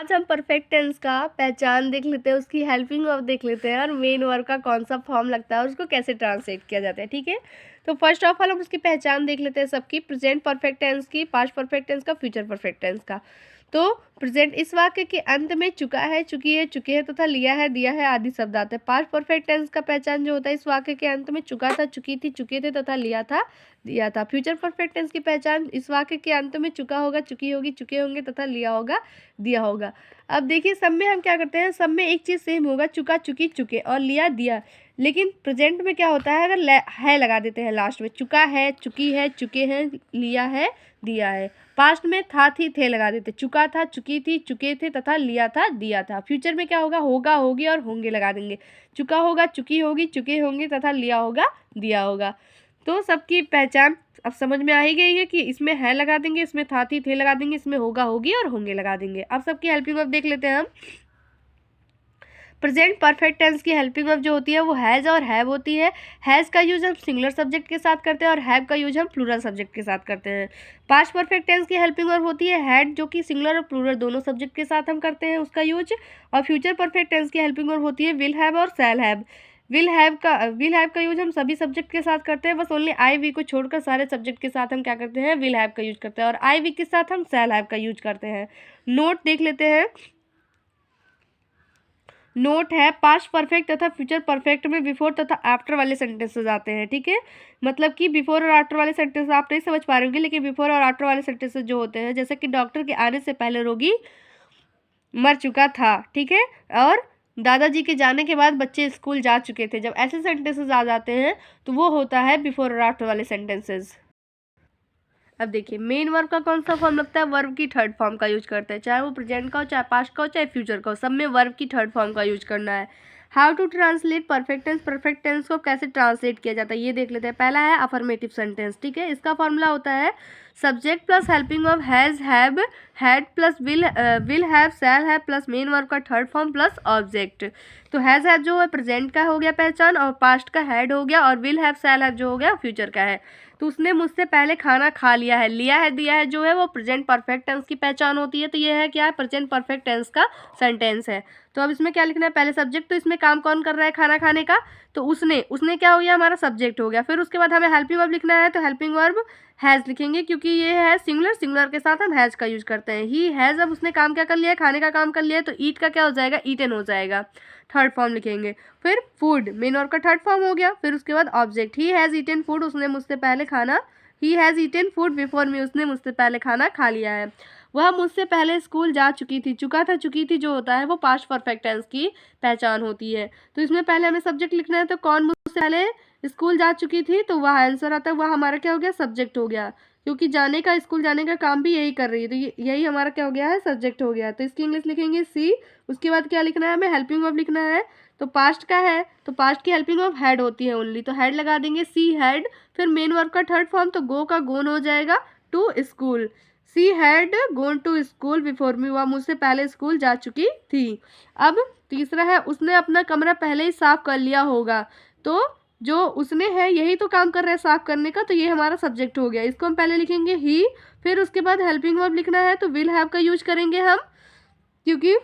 आज हम perfect tense का पहचान देख लेते हैं, उसकी हेल्पिंग वर्ब देख लेते हैं और मेन वर्ब का कौन सा फॉर्म लगता है और उसको कैसे ट्रांसलेट किया जाता है। ठीक है, तो फर्स्ट ऑफ ऑल हम उसकी पहचान देख लेते हैं सबकी, प्रेजेंट परफेक्ट टेंस की, पास्ट परफेक्ट टेंस का, फ्यूचर परफेक्ट टेंस का। तो प्रेजेंट इस वाक्य के अंत में चुका है, चुकी है, चुके हैं तथा लिया है, दिया है आदि शब्द आते हैं। पास्ट परफेक्ट टेंस का पहचान जो होता है इस वाक्य के अंत में चुका था, चुकी थी, चुके थे तथा लिया था, दिया था। फ्यूचर परफेक्ट टेंस की पहचान इस वाक्य के अंत में चुका होगा, चुकी होगी, चुके होंगे तथा लिया होगा, दिया होगा। अब देखिए सब में हम क्या करते हैं, सब में एक चीज़ सेम होगा, चुका, चुकी, चुके और लिया, दिया। लेकिन प्रेजेंट में क्या होता है, अगर है लगा देते हैं लास्ट में, चुका है, चुकी है, चुके हैं, लिया है, दिया है। पास्ट में था, थी, थे लगा देते, चुका था, चुकी थी, चुके थे तथा लिया था, दिया था। फ्यूचर में क्या होगा, होगा, होगी और होंगे लगा देंगे, चुका होगा, चुकी होगी, चुके होंगे तथा लिया होगा, दिया होगा। तो सबकी पहचान अब समझ में आ ही गई है कि इसमें है लगा देंगे, इसमें था, थी, थे लगा देंगे, इसमें होगा, होगी और होंगे लगा देंगे। अब सबकी हेल्पिंग वर्ब देख लेते हैं हम। प्रेजेंट परफेक्ट टेंस की हेल्पिंग वर्ब जो होती है वो हैज़ और हैव होती है। हैज़ का यूज हम सिंगुलर सब्जेक्ट के साथ करते हैं और हैव का यूज हम प्लूरल सब्जेक्ट के साथ करते हैं। पास्ट परफेक्ट टेंस की हेल्पिंग वर्ब होती है हैड, जो कि सिंगुलर और प्लूरल दोनों सब्जेक्ट के साथ हम करते हैं उसका यूज। और फ्यूचर परफेक्ट टेंस की हेल्पिंग वर्ब होती है विल हैव और शैल हैव। विल हैव का यूज हम सभी सब्जेक्ट के साथ करते हैं, बस ओनली आई वी को छोड़कर सारे सब्जेक्ट के साथ हम क्या करते हैं, विल हैव का यूज करते हैं और आई वी के साथ हम शैल हैव का यूज करते हैं। नोट देख लेते हैं। नोट है पास्ट परफेक्ट तथा फ्यूचर परफेक्ट में बिफोर तथा आफ्टर वाले सेंटेंसेस आते हैं। ठीक है, मतलब कि बिफोर और आफ्टर वाले सेंटेंस आप नहीं समझ पा रहे होंगे, लेकिन बिफोर और आफ्टर वाले सेंटेंसेस जो होते हैं, जैसे कि डॉक्टर के आने से पहले रोगी मर चुका था। ठीक है, और दादाजी के जाने के बाद बच्चे स्कूल जा चुके थे। जब ऐसे सेंटेंसेस आ जाते हैं तो वो होता है बिफोर और आफ्टर वाले सेंटेंसेस। अब देखिए मेन वर्ब का कौन सा फॉर्म लगता है, वर्ब की थर्ड फॉर्म का यूज करते हैं, चाहे वो प्रेजेंट का हो, चाहे पास्ट का हो, चाहे फ्यूचर का हो, सब में वर्ब की थर्ड फॉर्म का यूज करना है। How to translate perfect tense को कैसे ट्रांसलेट किया जाता है ये देख लेते हैं। पहला है अफर्मेटिव सेंटेंस। ठीक है, इसका फॉर्मूला होता है subject plus helping verb has, have, had plus will have, shall have plus main verb का थर्ड फॉर्म प्लस ऑब्जेक्ट। तो हैज हैव जो है प्रेजेंट का हो गया पहचान, और पास्ट का हैड हो गया, और विल हैव, शैल हैव जो हो गया फ्यूचर का है। तो उसने मुझसे पहले खाना खा लिया है, लिया है, दिया है जो है वो प्रेजेंट परफेक्ट टेंस की पहचान होती है। तो ये है क्या है, प्रेजेंट परफेक्ट टेंस का सेंटेंस है। तो अब इसमें क्या लिखना है, पहले सब्जेक्ट, तो इसमें काम कौन कर रहा है, खाना खाने का, तो उसने क्या हो गया, हमारा सब्जेक्ट हो गया। फिर उसके बाद हमें हेल्पिंग वर्ब लिखना है, तो हेल्पिंग वर्ब हैज़ लिखेंगे, क्योंकि ये है सिंगुलर, सिंगुलर के साथ हम हैज़ का यूज करते हैं। ही हैज़, अब उसने काम क्या कर लिया है, खाने का काम कर लिया है, तो ईट का क्या हो जाएगा, ईटन हो जाएगा, थर्ड फॉर्म लिखेंगे। फिर फूड मेन वर्ब का थर्ड फॉर्म हो गया। फिर उसके बाद object, he has eaten food, उसने मुझसे पहले खाना, he has eaten food before me, उसने मुझसे पहले खाना खा लिया है। वह मुझसे पहले स्कूल जा चुकी थी, चुका था, चुकी थी जो होता है वो पास्ट परफेक्ट टेंस की पहचान होती है। तो इसमें पहले हमें सब्जेक्ट लिखना है, तो कौन मुझसे पहले स्कूल जा चुकी थी, तो वह आंसर आता है, वह हमारा क्या हो गया, सब्जेक्ट हो गया, क्योंकि जाने का, स्कूल जाने का काम भी यही कर रही है, तो यही हमारा क्या हो गया है, सब्जेक्ट हो गया। तो इसकी इंग्लिश लिखेंगे सी। उसके बाद क्या लिखना है, हमें हेल्पिंग वर्ब लिखना है, तो पास्ट का है, तो पास्ट की हेल्पिंग वर्ब हैड होती है ओनली, तो हैड लगा देंगे, सी हैड। फिर मेन वर्ब का थर्ड फॉर्म, तो गो का गोन हो जाएगा, to school, she had gone to school before me, वह मुझसे पहले स्कूल जा चुकी थी। अब तीसरा है उसने अपना कमरा पहले ही साफ कर लिया होगा, तो जो उसने है यही तो काम कर रहा है साफ करने का, तो ये हमारा सब्जेक्ट हो गया, इसको हम पहले लिखेंगे ही। फिर उसके बाद हेल्पिंग वर्ब लिखना है, तो विल हैव का यूज करेंगे हम, क्योंकि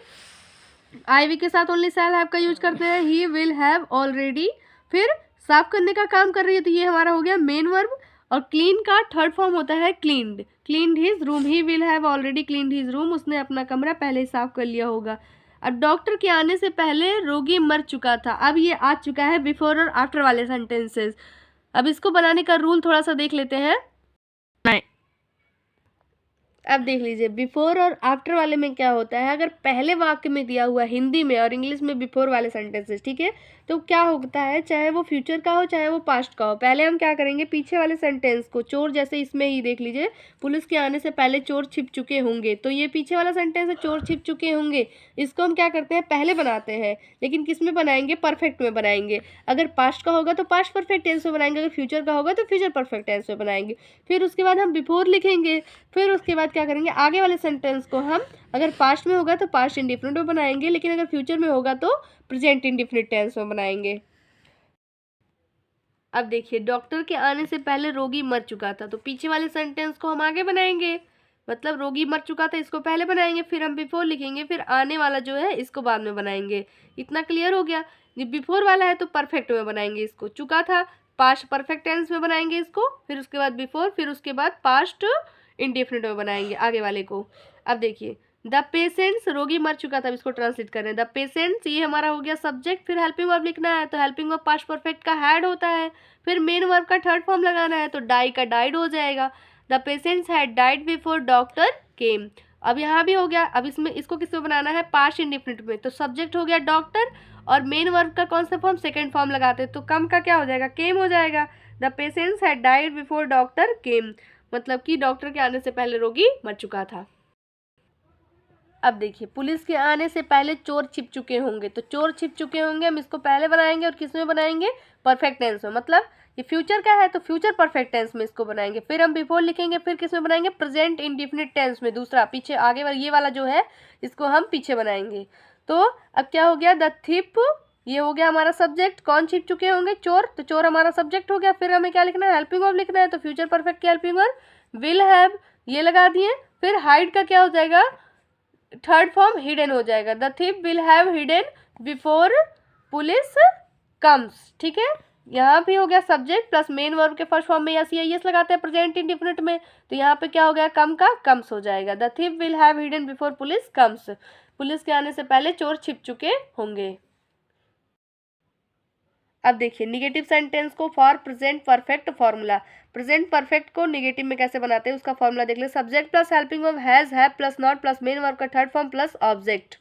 आई वी के साथ ओनली शैल हैव का यूज करते हैं। ही विल हैव ऑलरेडी, फिर साफ करने का काम कर रही है, तो ये हमारा हो गया मेन वर्ब। और क्लीन का थर्ड फॉर्म होता है cleaned, cleaned his room, he will have already cleaned his room, उसने अपना कमरा पहले ही साफ कर लिया होगा। अब डॉक्टर के आने से पहले रोगी मर चुका था, अब ये आ चुका है बिफोर और आफ्टर वाले सेंटेंसेस। अब इसको बनाने का रूल थोड़ा सा देख लेते हैं। अब देख लीजिए बिफोर और आफ्टर वाले में क्या होता है, अगर पहले वाक्य में दिया हुआ हिंदी में और इंग्लिश में बिफोर वाले सेंटेंसेस, ठीक है, तो क्या होता है, चाहे वो फ्यूचर का हो चाहे वो पास्ट का हो, पहले हम क्या करेंगे, पीछे वाले सेंटेंस को, चोर जैसे इसमें ही देख लीजिए, पुलिस के आने से पहले चोर छिप चुके होंगे, तो ये पीछे वाला सेंटेंस है, चोर छिप चुके होंगे, इसको हम क्या करते हैं, पहले बनाते हैं, लेकिन किस में बनाएंगे, परफेक्ट में बनाएंगे। अगर पास्ट का होगा तो पास्ट परफेक्ट टेंस में बनाएंगे, अगर फ्यूचर का होगा तो फ्यूचर परफेक्ट टेंस में बनाएंगे। फिर उसके बाद हम बिफोर लिखेंगे। फिर उसके बाद क्या करेंगे, आगे वाले सेंटेंस को हम, अगर पास्ट में होगा तो पास्ट इंडिफिनिट में बनाएंगे, लेकिन अगर फ्यूचर में होगा तो प्रेजेंट इंडिफिनिट टेंस में बनाएंगे। अब देखिए डॉक्टर के आने से पहले रोगी मर चुका था, तो पीछे वाले सेंटेंस को हम आगे बनाएंगे, मतलब रोगी मर चुका था इसको पहले बनाएंगे, फिर हम बिफोर लिखेंगे, फिर आने वाला जो है इसको बाद में बनाएंगे। इतना क्लियर हो गया। ये बिफोर वाला है तो परफेक्ट में बनाएंगे इसको, चुका था पास्ट परफेक्ट टेंस में बनाएंगे इसको, फिर उसके बाद बिफोर, फिर उसके बाद पास्ट इंडेफिनिट में बनाएंगे आगे वाले को। अब देखिए द पेशेंट्स, रोगी मर चुका था, इसको ट्रांसलेट कर रहे हैं। द पेशेंट्स ये हमारा हो गया सब्जेक्ट, फिर हेल्पिंग वर्ब लिखना है तो हेल्पिंग वर्ब पास्ट परफेक्ट का हैड होता है, फिर मेन वर्ब का थर्ड फॉर्म लगाना है तो डाई का डाइड हो जाएगा। The patients had died before doctor केम। अब यहाँ भी हो गया। अब इसमें इसको किस में बनाना है, पास्ट इंडेफिनिट में, तो सब्जेक्ट हो गया डॉक्टर और मेन वर्ब का कौन सा फॉर्म, सेकेंड फॉर्म लगाते हैं तो कम का क्या हो जाएगा, केम हो जाएगा। The patients had died before doctor केम, मतलब कि डॉक्टर के आने से पहले रोगी मर चुका था। अब देखिए पुलिस के आने से पहले चोर छिप चुके होंगे, तो चोर छिप चुके होंगे हम इसको पहले बनाएंगे और किस में बनाएंगे, परफेक्ट टेंस में, मतलब ये फ्यूचर का है तो फ्यूचर परफेक्ट टेंस में इसको बनाएंगे। फिर हम बिफोर लिखेंगे, फिर किस में बनाएंगे, प्रेजेंट इंडेफिनिट टेंस में, दूसरा पीछे आगे वाला ये वाला जो है इसको हम पीछे बनाएंगे। तो अब क्या हो गया, द थिप ये हो गया हमारा सब्जेक्ट, कौन छिप चुके होंगे, चोर, तो चोर हमारा सब्जेक्ट हो गया। फिर हमें क्या लिखना है, हेल्पिंग वर्ब लिखना है, तो फ्यूचर परफेक्ट की हेल्पिंग वर्ब विल हैव ये लगा दिए। फिर हाइड का क्या हो जाएगा, थर्ड फॉर्म हिडन हो जाएगा। The thief will have hidden before police comes, ठीक है। यहाँ भी हो गया सब्जेक्ट प्लस मेन वर्ब के फर्स्ट फॉर्म में या CIS लगाते हैं प्रेजेंट इंडेफिनिट में, तो यहाँ पे क्या हो गया, कम का कम्स हो जाएगा। The thief will have hidden before police comes, police के आने से पहले चोर छिप चुके होंगे। अब देखिए निगेटिव सेंटेंस को for present perfect formula, present perfect को निगेटिव में कैसे बनाते हैं उसका फॉर्मूला देख ले। Subject plus helping verb has, have plus not plus main verb का थर्ड फॉर्म प्लस ऑब्जेक्ट।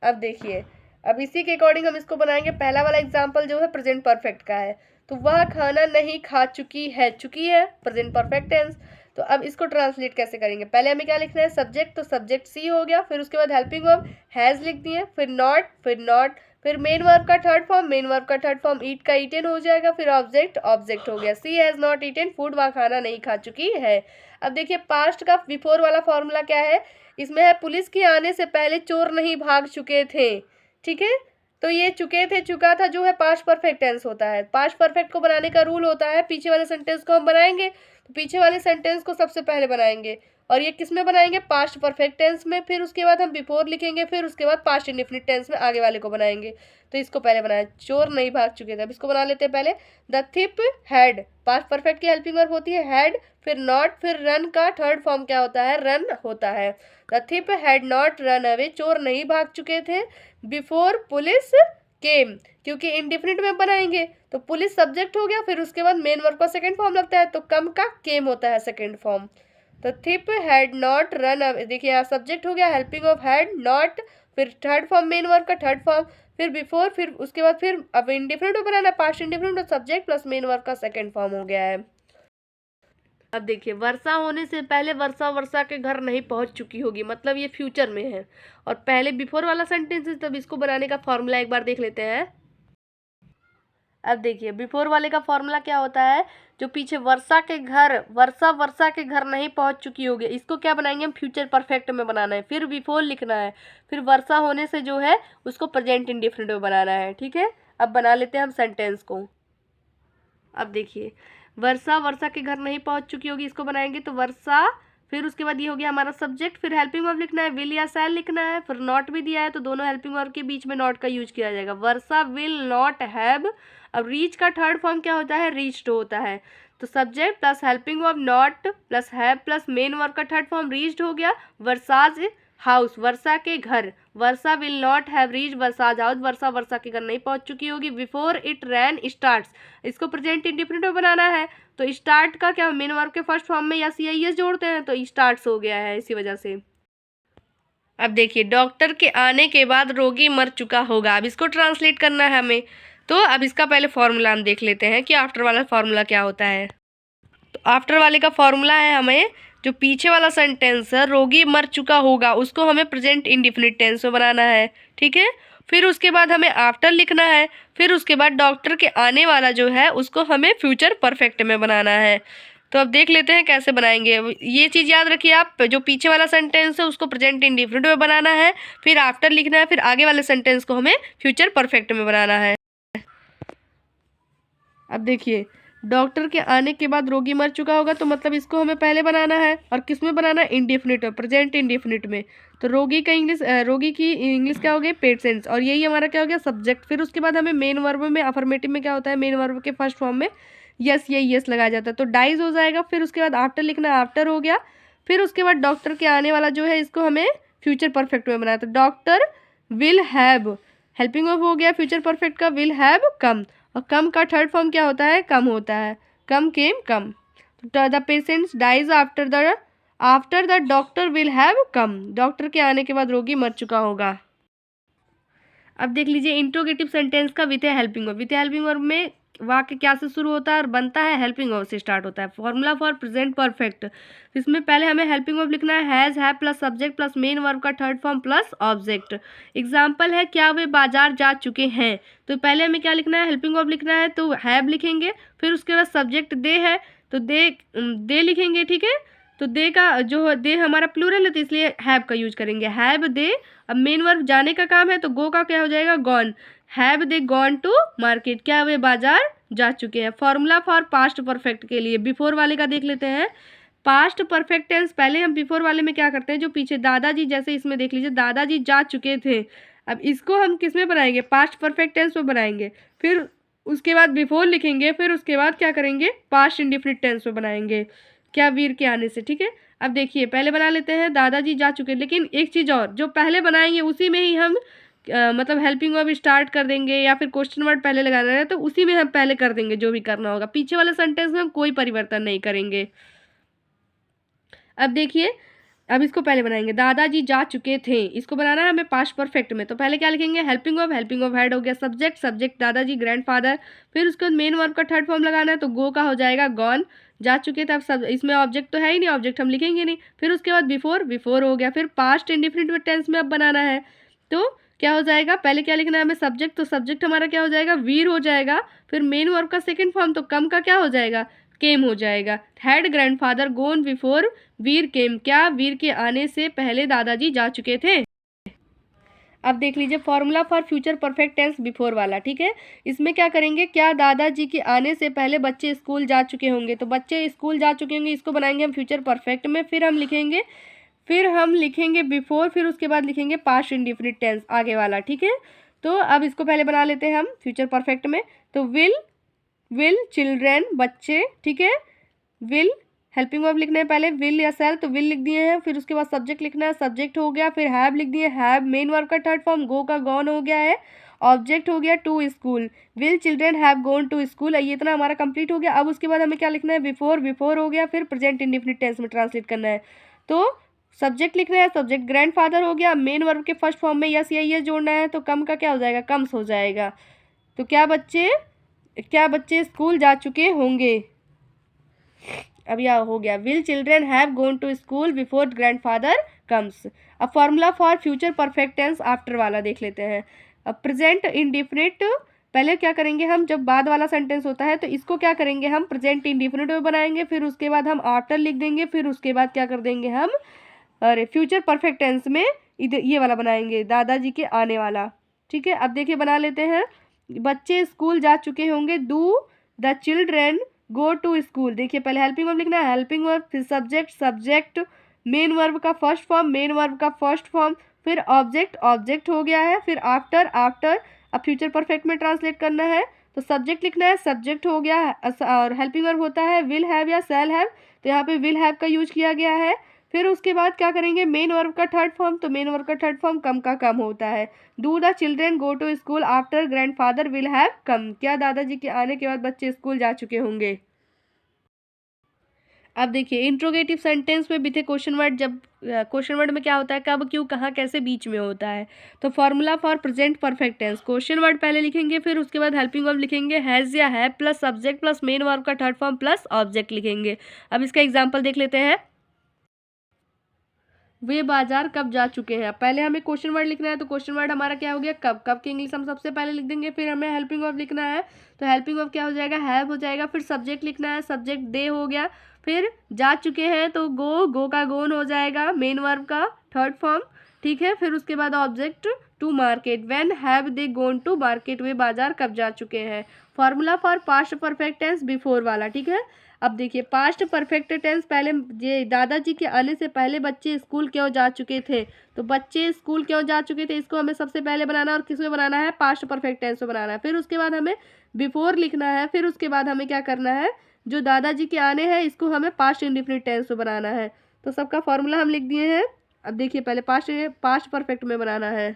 अब देखिए अब इसी के अकॉर्डिंग हम इसको बनाएंगे। पहला वाला एग्जाम्पल जो है प्रेजेंट परफेक्ट का है, तो वह खाना नहीं खा चुकी है, चुकी है प्रेजेंट परफेक्ट टेंस। तो अब इसको ट्रांसलेट कैसे करेंगे, पहले हमें क्या लिखना है, सब्जेक्ट, तो सब्जेक्ट सी हो गया, फिर उसके बाद हेल्पिंग वर्ब हैज लिख दिए, फिर नॉट, फिर मेन वर्ब का थर्ड फॉर्म, मेन वर्ब का थर्ड फॉर्म ईट का ईटेन हो जाएगा, फिर ऑब्जेक्ट हो गया। सी हैज नॉट ईटेन फूड, वह खाना नहीं खा चुकी है। अब देखिए पास्ट का बिफोर वाला फॉर्मूला क्या है, इसमें है पुलिस के आने से पहले चोर नहीं भाग चुके थे, ठीक है। तो ये चुके थे, चुका था जो है पास्ट परफेक्ट टेंस होता है। पास्ट परफेक्ट को बनाने का रूल होता है, पीछे वाले सेंटेंस को हम बनाएंगे तो पीछे वाले सेंटेंस को सबसे पहले बनाएंगे, और ये किस में बनाएंगे, पास्ट परफेक्ट टेंस में, फिर उसके बाद हम बिफोर लिखेंगे, फिर उसके बाद पास्ट इंडेफिनिट टेंस में आगे वाले को बनाएंगे। तो इसको पहले बनाया, चोर नहीं भाग चुके थे, अब इसको बना लेते हैं पहले। The thief had, past perfect की हेल्पिंग वर्ब होती है हैड, फिर नॉट, फिर रन का थर्ड फॉर्म क्या होता है, रन होता है। The thief had not run away, चोर नहीं भाग चुके थे, बिफोर पुलिस केम, क्योंकि इंडेफिनिट में बनाएंगे तो पुलिस सब्जेक्ट हो गया, फिर उसके बाद मेन वर्ब का सेकंड फॉर्म लगता है तो कम का केम होता है सेकंड फॉर्म। तो थिप हैड नॉट रन अवे, देखिए यहाँ सब्जेक्ट हो गया, हेल्पिंग ऑफ हैड नॉट, फिर थर्ड फॉर्म मेन वर्ब का थर्ड फॉर्म, फिर बिफोर, फिर उसके बाद फिर अब इंडेफिनिट में बनाना, पास्ट इंडेफिनिट और सब्जेक्ट प्लस मेन वर्ब का सेकंड फॉर्म हो गया है। अब देखिए वर्षा होने से पहले वर्षा के घर नहीं पहुंच चुकी होगी, मतलब ये फ्यूचर में है, और पहले बिफोर वाला सेंटेंस है, तब इसको बनाने का फॉर्मूला एक बार देख लेते हैं। अब देखिए बिफोर वाले का फॉर्मूला क्या होता है, जो पीछे वर्षा के घर नहीं पहुंच चुकी होगी, इसको क्या बनाएंगे हम, फ्यूचर परफेक्ट में बनाना है, फिर बिफोर लिखना है, फिर वर्षा होने से जो है उसको प्रेजेंट इंडेफिनिट में बनाना है, ठीक है। अब बना लेते हैं हम सेंटेंस को। अब देखिए वर्षा के घर नहीं पहुंच चुकी होगी, इसको बनाएंगे तो वर्षा, फिर उसके बाद ये हो गया हमारा सब्जेक्ट, फिर हेल्पिंग वर्ब लिखना है, विल या शैल लिखना है, फिर नॉट भी दिया है तो दोनों हेल्पिंग वर्ब के बीच में नॉट का यूज किया जाएगा। वर्षा विल नॉट हैव, अब रीच का थर्ड फॉर्म क्या होता है, रीच्ड होता है, तो subject plus helping verb not plus have plus main verb का थर्ड फॉर्म रीच्ड हो गया। वर्षाज हाउस, वर्षा के घर, Varsha will not have reach Varsha's house, Varsha के घर नहीं पहुंच चुकी होगी। बिफोर इट रैन स्टार्ट्स, इसको प्रेजेंट इंडेफिनिट में बनाना है, तो स्टार्ट का क्या मेन वर्ब के फर्स्ट फॉर्म में या CIS जोड़ते हैं तो स्टार्ट्स हो गया है इसी वजह से। अब देखिए डॉक्टर के आने के बाद रोगी मर चुका होगा, अब इसको ट्रांसलेट करना है हमें, तो अब इसका पहले फॉर्मूला हम देख लेते हैं कि आफ्टर वाला फॉर्मूला क्या होता है। तो आफ्टर वाले का फॉर्मूला है, हमें जो पीछे वाला सेंटेंस है रोगी मर चुका होगा उसको हमें प्रेजेंट इंडेफिनिट टेंस में बनाना है, ठीक है। फिर उसके बाद हमें आफ्टर लिखना है, फिर उसके बाद डॉक्टर के आने वाला जो है उसको हमें फ्यूचर परफेक्ट में बनाना है। तो अब देख लेते हैं कैसे बनाएंगे। ये चीज़ याद रखिए आप, जो पीछे वाला सेंटेंस है उसको प्रेजेंट इंडेफिनिट में बनाना है, फिर आफ्टर लिखना है, फिर आगे वाले सेंटेंस को हमें फ्यूचर परफेक्ट में बनाना है। अब देखिए डॉक्टर के आने के बाद रोगी मर चुका होगा, तो मतलब इसको हमें पहले बनाना है, और किस में बनाना है, इंडेफिनिट में, प्रेजेंट इंडेफिनिट में। तो रोगी की इंग्लिश क्या हो गई, पेशेंट्स, और यही हमारा क्या हो गया, सब्जेक्ट। फिर उसके बाद हमें मेन वर्ब में, अफर्मेटिव में क्या होता है, मेन वर्ब के फर्स्ट फॉर्म में यस, यही यस लगाया जाता है, तो डाइज हो जाएगा। फिर उसके बाद आफ्टर लिखना है, आफ्टर हो गया। फिर उसके बाद डॉक्टर के आने वाला जो है, इसको हमें फ्यूचर परफेक्ट में बनाया, तो doctor will have, helping of हो गया फ्यूचर परफेक्ट का, विल हैव कम, और कम का थर्ड फॉर्म क्या होता है, कम होता है, कम केम कम। तो the patients dies after the doctor will have come, doctor के आने के बाद रोगी मर चुका होगा। अब देख लीजिए इंट्रोगेटिव सेंटेंस का with helping verb. With helping verb में वाक्य क्या से शुरू होता है और बनता है, हेल्पिंग वर्ब से स्टार्ट होता है। फॉर्मूला फॉर प्रेजेंट परफेक्ट, इसमें पहले हमें हेल्पिंग वर्ब लिखना है, has, have plus subject plus main verb का third form plus object. Example है, क्या वे बाजार जा चुके हैं, तो पहले हमें क्या लिखना है, हेल्पिंग वर्ब लिखना है, तो हैव लिखेंगे। फिर उसके बाद सब्जेक्ट दे है, तो दे लिखेंगे, ठीक है। तो दे का जो दे हमारा प्लूरल है, तो इसलिए हैव का यूज करेंगे, हैव दे। अब मेन वर्ब जाने का काम है, तो गो का क्या हो जाएगा, gone. Have they gone to market, क्या वे बाजार जा चुके हैं। फॉर्मूला फॉर पास्ट परफेक्ट के लिए बिफोर वाले का देख लेते हैं। पास्ट परफेक्ट टेंस, पहले हम बिफोर वाले में क्या करते हैं, जो पीछे दादाजी, जैसे इसमें देख लीजिए दादाजी जा चुके थे, अब इसको हम किस में बनाएंगे, पास्ट परफेक्ट टेंस में बनाएंगे। फिर उसके बाद बिफोर लिखेंगे, फिर उसके बाद क्या करेंगे, पास्ट इंडेफिनिट टेंस में बनाएंगे, क्या वीर के आने से, ठीक है। अब देखिए पहले बना लेते हैं, दादाजी जा चुके, लेकिन एक चीज़ और, जो पहले बनाएंगे उसी में ही हम मतलब हेल्पिंग वर्ब स्टार्ट कर देंगे, या फिर क्वेश्चन वर्ड पहले लगाना है तो उसी में हम पहले कर देंगे जो भी करना होगा, पीछे वाले सेंटेंस में हम कोई परिवर्तन नहीं करेंगे। अब देखिए, अब इसको पहले बनाएंगे, दादाजी जा चुके थे, इसको बनाना है हमें पास्ट परफेक्ट में, तो पहले क्या लिखेंगे, हेल्पिंग ऑफ हैड हो गया, सब्जेक्ट दादाजी ग्रैंडफादर। फिर उसके बाद मेन वर्ब का थर्ड फॉर्म लगाना है, तो गो का हो जाएगा गॉन, जा चुके थे। अब सब इसमें ऑब्जेक्ट तो है ही नहीं, ऑब्जेक्ट हम लिखेंगे नहीं। फिर उसके बाद बिफोर हो गया। फिर पास्ट इंडेफिनिट टेंस में अब बनाना है, तो क्या हो जाएगा, पहले क्या लिखना है हमें, सब्जेक्ट, तो सब्जेक्ट हमारा क्या हो जाएगा, वीर हो जाएगा। फिर मेन वर्ब का सेकंड फॉर्म, तो कम का क्या हो जाएगा, केम हो जाएगा। हैड ग्रैंडफादर गोन बिफोर वीर केम, क्या वीर के आने से पहले दादाजी जा चुके थे। अब देख लीजिए formula for future perfect tense before वाला, ठीक है। इसमें क्या करेंगे, क्या दादाजी के आने से पहले बच्चे स्कूल जा चुके होंगे, तो बच्चे स्कूल जा चुके होंगे, इसको बनाएंगे हम फ्यूचर परफेक्ट में। फिर हम लिखेंगे बिफोर, फिर उसके बाद लिखेंगे पास्ट इंडेफिनिट टेंस आगे वाला, ठीक है। तो अब इसको पहले बना लेते हैं हम फ्यूचर परफेक्ट में, तो विल चिल्ड्रेन, बच्चे, ठीक है। विल हेल्पिंग वर्ब लिखना है पहले, विल या सेल, तो विल लिख दिए हैं। फिर उसके बाद सब्जेक्ट लिखना है, सब्जेक्ट हो गया। फिर हैव लिख दिए, हैव मेन वर्ब का थर्ड फॉर्म, गो का गॉन हो गया है। ऑब्जेक्ट हो गया to school, will children have gone to school, ये इतना हमारा कंप्लीट हो गया। अब उसके बाद हमें क्या लिखना है, बिफोर हो गया। फिर प्रेजेंट इंडेफिनिट टेंस में ट्रांसलेट करना है, तो सब्जेक्ट लिखना है, सब्जेक्ट ग्रैंडफादर हो गया। मेन वर्ब के फर्स्ट फॉर्म में यस या ये जोड़ना है, तो कम का क्या हो जाएगा, कम्स हो जाएगा। तो क्या बच्चे स्कूल जा चुके होंगे, अब यह हो गया, will children have gone to school before grandfather comes. अब formula for future perfect tense after वाला देख लेते हैं। अब प्रेजेंट इंडेफिनिट, पहले क्या करेंगे हम, जब बाद वाला सेंटेंस होता है तो इसको क्या करेंगे हम, प्रेजेंट इंडेफिनिट में बनाएंगे। फिर उसके बाद हम आफ्टर लिख देंगे। फिर उसके बाद क्या कर देंगे हम, अरे फ्यूचर परफेक्ट टेंस में इधर ये वाला बनाएंगे, दादाजी के आने वाला, ठीक है। अब देखिए बना लेते हैं, बच्चे स्कूल जा चुके होंगे, do the children go to school. देखिए पहले हेल्पिंग वर्ब लिखना है, हेल्पिंग वर्ब, फिर सब्जेक्ट मेन वर्ब का फर्स्ट फॉर्म, फिर ऑब्जेक्ट हो गया है। फिर आफ्टर, अब फ्यूचर परफेक्ट में ट्रांसलेट करना है, तो सब्जेक्ट लिखना है, सब्जेक्ट हो गया और हेल्पिंग वर्ब होता है विल हैव या शैल हैव, तो यहाँ पे विल हैव का यूज किया गया है। फिर उसके बाद क्या करेंगे, मेन वर्ब का थर्ड फॉर्म, तो मेन वर्ब का थर्ड फॉर्म कम का कम होता है। Do the children go to school after grandfather will have come, क्या दादाजी के आने के बाद बच्चे स्कूल जा चुके होंगे। अब देखिए इंट्रोगेटिव सेंटेंस में बीते क्वेश्चन वर्ड, जब क्वेश्चन वर्ड में क्या होता है, कब, क्यों, कहाँ, कैसे, बीच में होता है। तो formula for present perfect tense, question word पहले लिखेंगे, फिर उसके बाद हेल्पिंग वर्ब लिखेंगे, हैज़ या have plus subject plus main verb का थर्ड फॉर्म प्लस ऑब्जेक्ट लिखेंगे। अब इसका एग्जाम्पल देख लेते हैं, वे बाजार कब जा चुके हैं। पहले हमें क्वेश्चन वर्ड लिखना है, तो क्वेश्चन वर्ड हमारा क्या हो गया, कब की इंग्लिश हम सबसे पहले लिख देंगे। फिर हमें हेल्पिंग वर्ब लिखना है, तो हेल्पिंग वर्ब क्या हो जाएगा, हैव हो जाएगा। फिर सब्जेक्ट लिखना है, सब्जेक्ट दे हो गया। फिर जा चुके हैं, तो गो का गोन हो जाएगा, मेन वर्ब का थर्ड फॉर्म, ठीक है। फिर उसके बाद object to market, when have they gone to market, वे बाजार कब जा चुके हैं। Formula for past perfect tense before वाला, ठीक है। अब देखिए पास्ट परफेक्ट टेंस, पहले ये दादाजी के आने से पहले बच्चे स्कूल क्यों जा चुके थे, तो बच्चे स्कूल क्यों जा चुके थे इसको हमें सबसे पहले बनाना है, और किसमें बनाना है, पास्ट परफेक्ट टेंस में बनाना है। फिर उसके बाद हमें बिफोर लिखना है, फिर उसके बाद हमें क्या करना है, जो दादाजी के आने हैं इसको हमें पास्ट इंडिफिनिट टेंस में बनाना है। तो सबका फॉर्मूला हम लिख दिए हैं। अब देखिए पहले पास्ट परफेक्ट में बनाना है।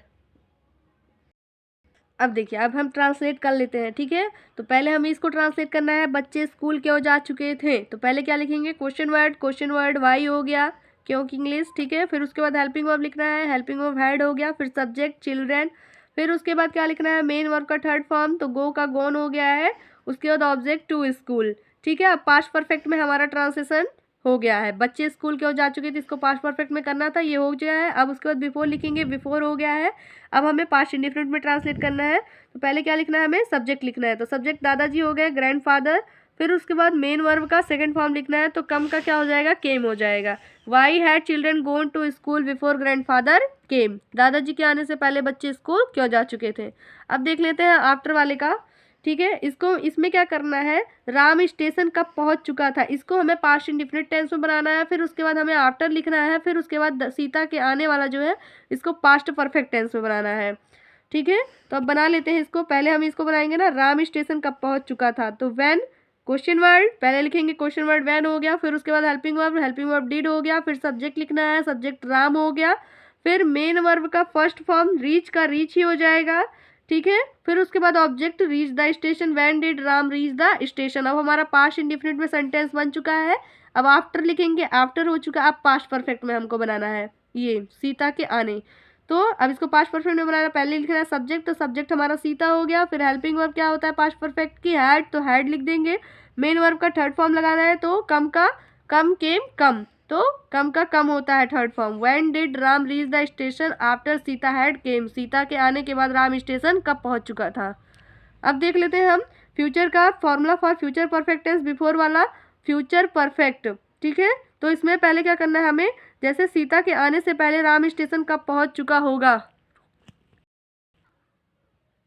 अब देखिए अब हम ट्रांसलेट कर लेते हैं, ठीक है। तो पहले हमें इसको ट्रांसलेट करना है, बच्चे स्कूल क्यों जा चुके थे, तो पहले क्या लिखेंगे, क्वेश्चन वर्ड वाई हो गया क्योंकि इंग्लिश, ठीक है। फिर उसके बाद हेल्पिंग वर्ब लिखना है, हेल्पिंग वर्ब हैड हो गया, फिर सब्जेक्ट चिल्ड्रेन। फिर उसके बाद क्या लिखना है, मेन वर्ब का थर्ड फॉर्म, तो गो का गोन हो गया है। उसके बाद ऑब्जेक्ट टू स्कूल, ठीक है। अब पास्ट परफेक्ट में हमारा ट्रांसलेशन हो गया है, बच्चे स्कूल क्यों जा चुके थे इसको पास्ट परफेक्ट में करना था, ये हो गया है। अब उसके बाद बिफोर लिखेंगे, बिफोर हो गया है। अब हमें पास्ट इंडिफिनिट में ट्रांसलेट करना है, तो पहले क्या लिखना है, हमें सब्जेक्ट लिखना है, तो सब्जेक्ट दादाजी हो गए, ग्रैंडफादर। फिर उसके बाद मेन वर्ब का सेकंड फॉर्म लिखना है, तो कम का क्या हो जाएगा, केम हो जाएगा। Why had children gone to school before grandfather came, दादाजी के आने से पहले बच्चे स्कूल क्यों जा चुके थे। अब देख लेते हैं आफ्टर वाले का, ठीक है। इसको इसमें क्या करना है, राम स्टेशन कब पहुंच चुका था, इसको हमें पास्ट इंडिफिनिट टेंस में बनाना है। फिर उसके बाद हमें आफ्टर लिखना है, फिर उसके बाद सीता के आने वाला जो है इसको पास्ट परफेक्ट टेंस में बनाना है, ठीक है। तो अब बना लेते हैं इसको, पहले हम इसको बनाएंगे ना, राम स्टेशन कब पहुंच चुका था, तो व्हेन क्वेश्चन वर्ड पहले लिखेंगे, क्वेश्चन वर्ड व्हेन हो गया। फिर उसके बाद हेल्पिंग वर्ब डिड हो गया। फिर सब्जेक्ट लिखना है, सब्जेक्ट राम हो गया। फिर मेन वर्ब का फर्स्ट फॉर्म रीच का रीच ही हो जाएगा, ठीक है। फिर उसके बाद object reach the station, when did Ram reach the station. अब हमारा पास्ट इंडिफिनिट में सेंटेंस बन चुका है। अब आफ्टर लिखेंगे, आफ्टर हो चुका, अब पास्ट परफेक्ट में हमको बनाना है ये सीता के आने। तो अब इसको पास्ट परफेक्ट में बनाना, पहले लिखना है सब्जेक्ट, तो सब्जेक्ट हमारा सीता हो गया। फिर हेल्पिंग वर्ब क्या होता है पास्ट परफेक्ट की, हैड, तो हैड लिख देंगे। मेन वर्ब का थर्ड फॉर्म लगाना है, तो कम का कम केम कम, तो कम का कम होता है third form. When did Ram reach the station after Sita had केम, सीता के आने के बाद राम स्टेशन कब पहुंच चुका था। अब देख लेते हैं हम फ्यूचर का formula for future perfect tense before वाला, फ्यूचर परफेक्ट, ठीक है। तो इसमें पहले क्या करना है हमें, जैसे सीता के आने से पहले राम स्टेशन कब पहुंच चुका होगा।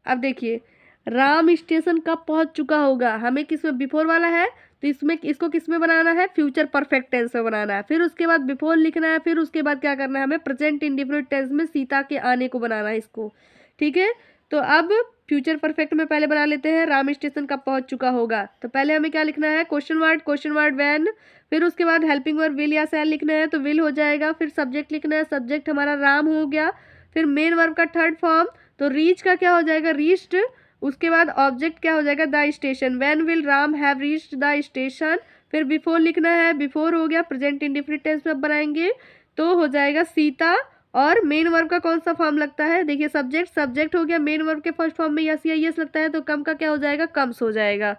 अब देखिए राम स्टेशन कब पहुंच चुका होगा, हमें किसमें, बिफोर वाला है, तो इसमें इसको किस में बनाना है, फ्यूचर परफेक्ट टेंस में बनाना है। फिर उसके बाद बिफोर लिखना है। फिर उसके बाद क्या करना है, हमें प्रेजेंट इंडिफिनिट टेंस में सीता के आने को बनाना है इसको, ठीक है। तो अब फ्यूचर परफेक्ट में पहले बना लेते हैं, राम स्टेशन कब पहुंच चुका होगा। तो पहले हमें क्या लिखना है, क्वेश्चन वर्ड व्हेन। फिर उसके बाद हेल्पिंग वर्ब विल या शैल लिखना है, तो विल हो जाएगा। फिर सब्जेक्ट लिखना है, सब्जेक्ट हमारा राम हो गया। फिर मेन वर्ब का थर्ड फॉर्म, तो रीच का क्या हो जाएगा, रीच्ड। उसके बाद ऑब्जेक्ट क्या हो जाएगा, the station, when will Ram have reached the station. फिर बिफोर लिखना है, बिफोर हो गया, प्रेजेंट इंडिफिनिट टेंस में अब बनाएंगे, तो हो जाएगा सीता। और मेन वर्ब का कौन सा फॉर्म लगता है, देखिए सब्जेक्ट हो गया, मेन वर्ब के फर्स्ट फॉर्म में यस या यस लगता है, तो कम का क्या हो जाएगा, कम्स हो जाएगा।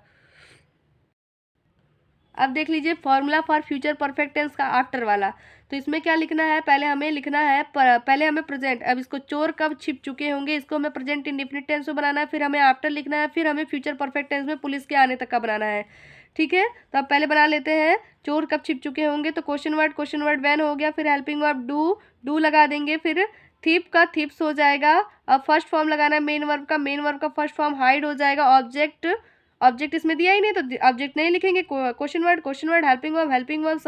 अब देख लीजिए formula for future perfect tense का आफ्टर वाला, तो इसमें क्या लिखना है, पहले हमें लिखना है पहले हमें प्रेजेंट, अब इसको चोर कब छिप चुके होंगे इसको हमें प्रेजेंट इंडिफिनिट टेंस में बनाना है। फिर हमें आफ्टर लिखना है। फिर हमें फ्यूचर परफेक्ट टेंस में पुलिस के आने तक का बनाना है, ठीक है। तो अब पहले बना लेते हैं, चोर कब छिप चुके होंगे, तो क्वेश्चन वर्ड व्हेन हो गया। फिर हेल्पिंग वर्ब डू लगा देंगे। फिर थीप का थीप्स हो जाएगा। अब फर्स्ट फॉर्म लगाना है मेन वर्ब का फर्स्ट फॉर्म हाइड हो जाएगा। ऑब्जेक्ट इसमें दिया ही नहीं, तो ऑब्जेक्ट नहीं लिखेंगे। Question word helping verb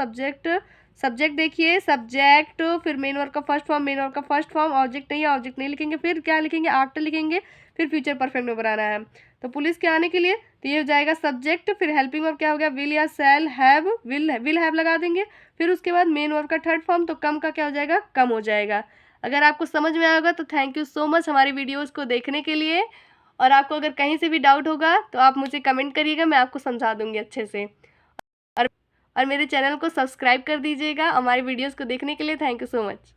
subject देखिए सब्जेक्ट, फिर मेन वर्ब का फर्स्ट फॉर्म ऑब्जेक्ट नहीं लिखेंगे। फिर क्या लिखेंगे, आफ्टर लिखेंगे। फिर फ्यूचर परफेक्ट में बनाना है। तो पुलिस के आने के लिए तो ये हो जाएगा सब्जेक्ट। फिर हेल्पिंग वर्ब क्या हो गया, विल या शैल हैव, विल हैव लगा देंगे। फिर उसके बाद मेन वर्ब का थर्ड फॉर्म, तो कम का क्या हो जाएगा, कम हो जाएगा। अगर आपको समझ में आएगा तो थैंक यू सो मच हमारी वीडियोज़ को देखने के लिए। और आपको अगर कहीं से भी डाउट होगा तो आप मुझे कमेंट करिएगा, मैं आपको समझा दूंगी अच्छे से। और और मेरे चैनल को सब्सक्राइब कर दीजिएगा हमारी वीडियोस को देखने के लिए। Thank you so much.